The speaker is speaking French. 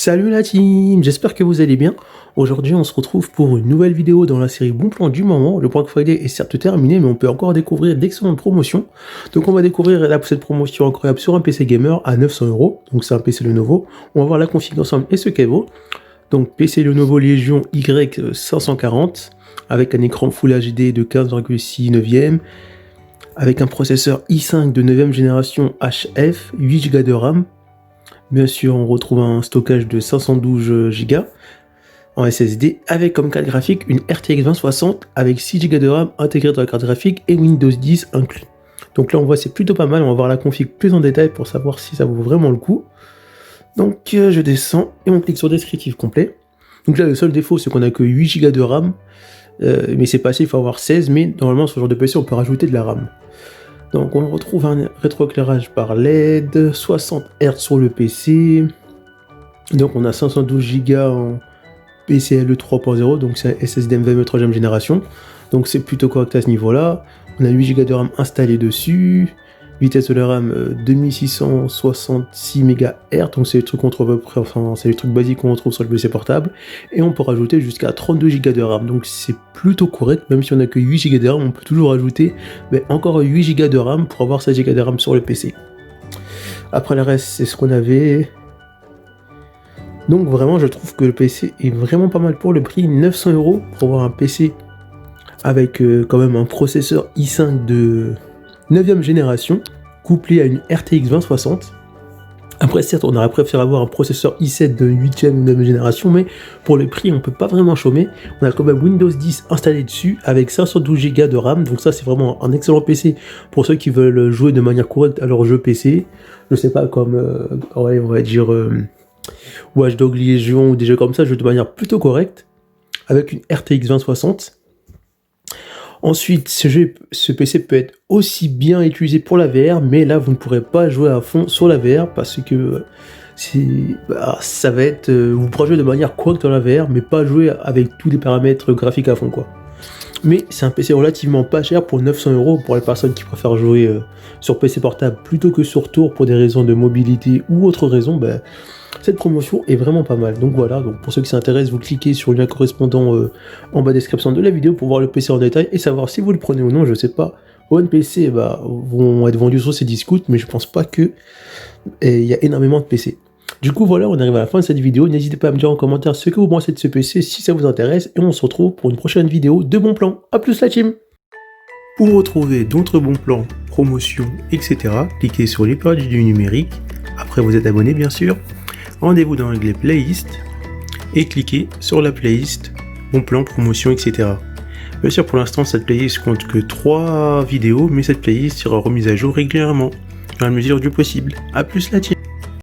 Salut la team, j'espère que vous allez bien. Aujourd'hui on se retrouve pour une nouvelle vidéo dans la série Bon Plan du moment. Le Black Friday est certes terminé, mais on peut encore découvrir d'excellentes promotions. Donc on va découvrir là, cette promotion incroyable sur un PC gamer à 900€. Donc c'est un PC Lenovo. On va voir la config ensemble et ce qu'elle vaut. Donc PC Lenovo Legion Y540 avec un écran Full HD de 15,6 neuvième, avec un processeur i5 de 9ème génération HF, 8Go de RAM. Bien sûr, on retrouve un stockage de 512Go en SSD, avec comme carte graphique une RTX 2060 avec 6Go de RAM intégrée dans la carte graphique et Windows 10 inclus. Donc là, on voit c'est plutôt pas mal. On va voir la config plus en détail pour savoir si ça vaut vraiment le coup. Donc je descends et on clique sur descriptif complet. Donc là, le seul défaut, c'est qu'on a que 8Go de RAM. Mais c'est passé, il faut avoir 16, mais normalement sur ce genre de PC on peut rajouter de la RAM. Donc on retrouve un rétroéclairage par LED, 60 Hz sur le PC, donc on a 512Go en PCIe 3.0, donc c'est un SSD NVMe 3ème génération, donc c'est plutôt correct à ce niveau là. On a 8Go de RAM installé dessus, vitesse de la RAM 2666 MHz, donc c'est les trucs qu'on trouve à peu près, enfin c'est les trucs basiques qu'on retrouve sur le PC portable, et on peut rajouter jusqu'à 32Go de RAM, donc c'est plutôt correct. Même si on n'a que 8Go de RAM, on peut toujours rajouter encore 8Go de RAM pour avoir 16Go de RAM sur le PC. Après le reste, c'est ce qu'on avait. Donc vraiment, je trouve que le PC est vraiment pas mal pour le prix, 900€ pour avoir un PC avec quand même un processeur i5 de 9ème génération, couplé à une RTX 2060. Après, certes, on aurait préféré avoir un processeur i7 de 8ème ou 9ème génération, mais pour le prix, on peut pas vraiment chômer. On a quand même Windows 10 installé dessus, avec 512Go de RAM, donc ça, c'est vraiment un excellent PC pour ceux qui veulent jouer de manière correcte à leur jeu PC. Je sais pas, comme, on va dire, Watch Dogs Legion, ou des jeux comme ça, jouer de manière plutôt correcte, avec une RTX 2060. Ensuite, ce PC peut être aussi bien utilisé pour la VR, mais là, vous ne pourrez pas jouer à fond sur la VR parce que ça va être... vous pourrez jouer de manière correcte dans la VR, mais pas jouer avec tous les paramètres graphiques à fond, quoi. Mais c'est un PC relativement pas cher pour 900€ pour les personnes qui préfèrent jouer sur PC portable plutôt que sur tour pour des raisons de mobilité ou autre raison. Cette promotion est vraiment pas mal. Donc voilà, donc pour ceux qui s'intéressent, vous cliquez sur le lien correspondant en bas de la description de la vidéo pour voir le PC en détail et savoir si vous le prenez ou non. Je sais pas. One PC vont être vendus sur ces discounts, mais je pense pas que il y a énormément de PC. Du coup voilà, on arrive à la fin de cette vidéo. N'hésitez pas à me dire en commentaire ce que vous pensez de ce PC si ça vous intéresse, et on se retrouve pour une prochaine vidéo de bons plans. A plus la team. Pour retrouver d'autres bons plans, promotions, etc., cliquez sur les perdus du numérique. Après vous êtes abonné bien sûr. Rendez-vous dans l'onglet playlist et cliquez sur la playlist bon plan, promotion, etc. Bien sûr, pour l'instant, cette playlist compte que 3 vidéos, mais cette playlist sera remise à jour régulièrement, dans la mesure du possible. A plus la team.